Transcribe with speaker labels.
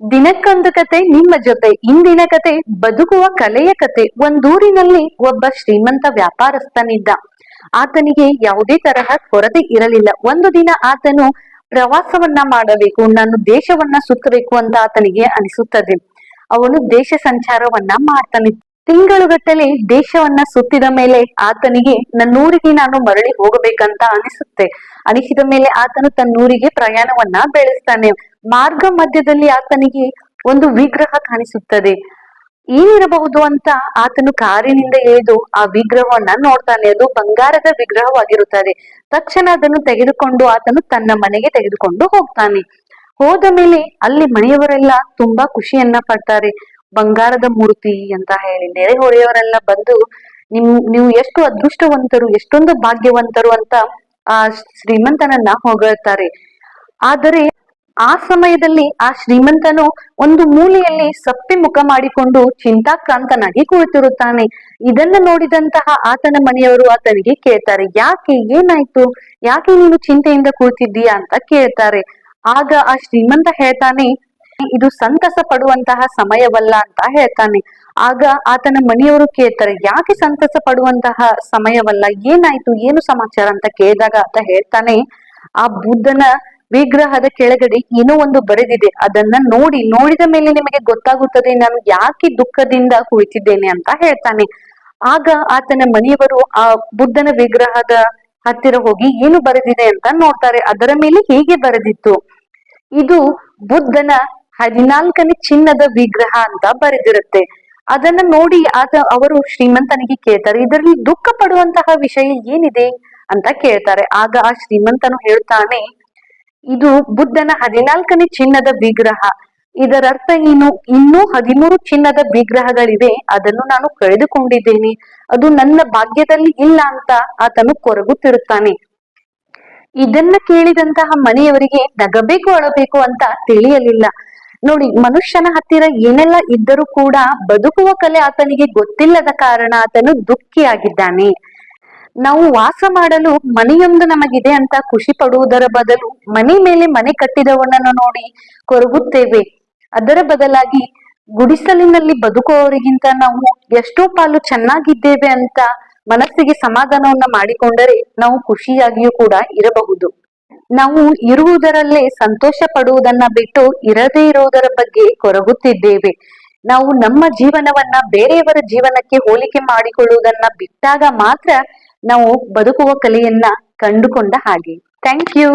Speaker 1: ದಿನಕ್ಕೊಂದು ಕತೆ ನಿಮ್ಮ ಜೊತೆ. ಇಂದಿನ ಕತೆ ಬದುಕುವ ಕಲೆಯ ಕತೆ. ಒಂದೂರಿನಲ್ಲಿ ಒಬ್ಬ ಶ್ರೀಮಂತ ವ್ಯಾಪಾರಸ್ಥನಿದ್ದ. ಆತನಿಗೆ ಯಾವುದೇ ತರಹ ಕೊರತೆ ಇರಲಿಲ್ಲ. ಒಂದು ದಿನ ಆತನು ಪ್ರವಾಸವನ್ನ ಮಾಡಬೇಕು, ನಾನು ದೇಶವನ್ನ ಸುತ್ತಬೇಕು ಅಂತ ಆತನಿಗೆ ಅನಿಸುತ್ತದೆ. ಅವನು ದೇಶ ಸಂಚಾರವನ್ನ ಮಾಡ್ತಾನೆ. ತಿಂಗಳುಗಟ್ಟಲೆ ದೇಶವನ್ನ ಸುತ್ತಿದ ಮೇಲೆ ಆತನಿಗೆ ನನ್ನೂರಿಗೆ ನಾನು ಮರಳಿ ಹೋಗಬೇಕಂತ ಅನಿಸಿದ ಮೇಲೆ ಆತನು ತನ್ನೂರಿಗೆ ಪ್ರಯಾಣವನ್ನ ಬೆಳೆಸ್ತಾನೆ. ಮಾರ್ಗ ಮಧ್ಯದಲ್ಲಿ ಆತನಿಗೆ ಒಂದು ವಿಗ್ರಹ ಕಾಣಿಸುತ್ತದೆ. ಏನಿರಬಹುದು ಅಂತ ಆತನು ಕಾರಿನಿಂದ ಇಳಿದು ಆ ವಿಗ್ರಹವನ್ನ ನೋಡ್ತಾನೆ. ಅದು ಬಂಗಾರದ ವಿಗ್ರಹವಾಗಿರುತ್ತದೆ. ತಕ್ಷಣ ಅದನ್ನು ತೆಗೆದುಕೊಂಡು ಆತನು ತನ್ನ ಮನೆಗೆ ತೆಗೆದುಕೊಂಡು ಹೋಗ್ತಾನೆ. ಹೋದ ಮೇಲೆ ಅಲ್ಲಿ ಮನೆಯವರೆಲ್ಲ ತುಂಬಾ ಖುಷಿಯನ್ನ ಪಡ್ತಾರೆ. ಬಂಗಾರದ ಮೂರ್ತಿ ಅಂತ ಹೇಳಿ ನೆರೆಹೊರೆಯವರೆಲ್ಲ ಬಂದು ನೀವು ಎಷ್ಟು ಅದೃಷ್ಟವಂತರು, ಎಷ್ಟೊಂದು ಭಾಗ್ಯವಂತರು ಅಂತ ಆ ಶ್ರೀಮಂತನನ್ನ ಹೊಗಳ್ತಾರೆ. ಆದರೆ ಆ ಸಮಯದಲ್ಲಿ ಆ ಶ್ರೀಮಂತನು ಒಂದು ಮೂಲೆಯಲ್ಲಿ ಸಪ್ಪೆ ಮುಖ ಮಾಡಿಕೊಂಡು ಚಿಂತಾಕ್ರಾಂತನಾಗಿ ಕುಳಿತಿರುತ್ತಾನೆ. ಇದನ್ನು ನೋಡಿದಂತಹ ಆತನ ಮನೆಯವರು ಆತನಿಗೆ ಕೇಳ್ತಾರೆ, ಯಾಕೆ, ಏನಾಯ್ತು, ಯಾಕೆ ನೀನು ಚಿಂತೆಯಿಂದ ಕುಳಿತಿದ್ದೀಯಾ ಅಂತ ಕೇಳ್ತಾರೆ. ಆಗ ಆ ಶ್ರೀಮಂತ ಹೇಳ್ತಾನೆ, ಇದು ಸಂತಸ ಪಡುವಂತಹ ಸಮಯವಲ್ಲ ಅಂತ ಹೇಳ್ತಾನೆ. ಆಗ ಆತನ ಮನೆಯವರು ಕೇಳ್ತಾರೆ, ಯಾಕೆ ಸಂತಸ ಪಡುವಂತಹ ಸಮಯವಲ್ಲ, ಏನಾಯ್ತು, ಏನು ಸಮಾಚಾರ ಅಂತ ಕೇಳಿದಾಗ ಆತ ಹೇಳ್ತಾನೆ, ಆ ಬುದ್ಧನ ವಿಗ್ರಹದ ಕೆಳಗಡೆ ಏನೋ ಒಂದು ಬರೆದಿದೆ, ಅದನ್ನ ನೋಡಿದ ಮೇಲೆ ನಿಮಗೆ ಗೊತ್ತಾಗುತ್ತದೆ ನಾನು ಯಾಕೆ ದುಃಖದಿಂದ ಕುಳಿತಿದ್ದೇನೆ ಅಂತ ಹೇಳ್ತಾನೆ. ಆಗ ಆತನ ಮನೆಯವರು ಆ ಬುದ್ಧನ ವಿಗ್ರಹದ ಹತ್ತಿರ ಹೋಗಿ ಏನು ಬರೆದಿದೆ ಅಂತ ನೋಡ್ತಾರೆ. ಅದರ ಮೇಲೆ ಹೀಗೆ ಬರೆದಿತ್ತು, ಇದು ಬುದ್ಧನ 14ನೇ ಚಿನ್ನದ ವಿಗ್ರಹ ಅಂತ ಬರೆದಿರುತ್ತೆ. ಅದನ್ನ ನೋಡಿ ಅವರು ಶ್ರೀಮಂತನಿಗೆ ಕೇಳ್ತಾರೆ, ಇದರಲ್ಲಿ ದುಃಖ ಪಡುವಂತಹ ವಿಷಯ ಏನಿದೆ ಅಂತ ಕೇಳ್ತಾರೆ. ಆಗ ಆ ಶ್ರೀಮಂತನು ಹೇಳ್ತಾನೆ, ಇದು ಬುದ್ಧನ 14ನೇ ಚಿನ್ನದ ವಿಗ್ರಹ. ಇದರರ್ಥ ಇನ್ನೂ 13 ಚಿನ್ನದ ವಿಗ್ರಹಗಳಿವೆ, ಅದನ್ನು ನಾನು ಕಳೆದುಕೊಂಡಿದ್ದೇನೆ, ಅದು ನನ್ನ ಭಾಗ್ಯದಲ್ಲಿ ಇಲ್ಲ ಅಂತ ಆತನು ಕೊರಗುತ್ತಿರುತ್ತಾನೆ. ಇದನ್ನ ಕೇಳಿದಂತಹ ಮನೆಯವರಿಗೆ ನಗಬೇಕು ಅಳಬೇಕು ಅಂತ ತಿಳಿಯಲಿಲ್ಲ. ನೋಡಿ, ಮನುಷ್ಯನ ಹತ್ತಿರ ಏನೆಲ್ಲ ಇದ್ದರೂ ಕೂಡ ಬದುಕುವ ಕಲೆ ಆತನಿಗೆ ಗೊತ್ತಿಲ್ಲದ ಕಾರಣ ಆತನು ದುಃಖಿಯಾಗಿದ್ದಾನೆ. ನಾವು ವಾಸ ಮಾಡಲು ಮನೆಯೊಂದು ನಮಗಿದೆ ಅಂತ ಖುಷಿ ಪಡುವುದರ ಬದಲು ಮನೆ ಮೇಲೆ ಮನೆ ಕಟ್ಟಿದವನನ್ನು ನೋಡಿ ಕೊರಗುತ್ತೇವೆ. ಅದರ ಬದಲಾಗಿ ಗುಡಿಸಲಿನಲ್ಲಿ ಬದುಕುವವರಿಗಿಂತ ನಾವು ಎಷ್ಟೋ ಪಾಲು ಚೆನ್ನಾಗಿದ್ದೇವೆ ಅಂತ ಮನಸ್ಸಿಗೆ ಸಮಾಧಾನವನ್ನ ಮಾಡಿಕೊಂಡರೆ ನಾವು ಖುಷಿಯಾಗಿಯೂ ಕೂಡ ಇರಬಹುದು. ನಾವು ಇರುವುದರಲ್ಲೇ ಸಂತೋಷ ಪಡುವುದನ್ನ ಬಿಟ್ಟು ಇರದೇ ಇರುವುದರ ಬಗ್ಗೆ ಕೊರಗುತ್ತಿದ್ದೇವೆ. ನಾವು ನಮ್ಮ ಜೀವನವನ್ನ ಬೇರೆಯವರ ಜೀವನಕ್ಕೆ ಹೋಲಿಕೆ ಮಾಡಿಕೊಳ್ಳುವುದನ್ನ ಬಿಟ್ಟಾಗ ಮಾತ್ರ ನಾವು ಬದುಕುವ ಕಲೆಯನ್ನ ಕಂಡುಕೊಂಡ ಹಾಗೆ. Thank you.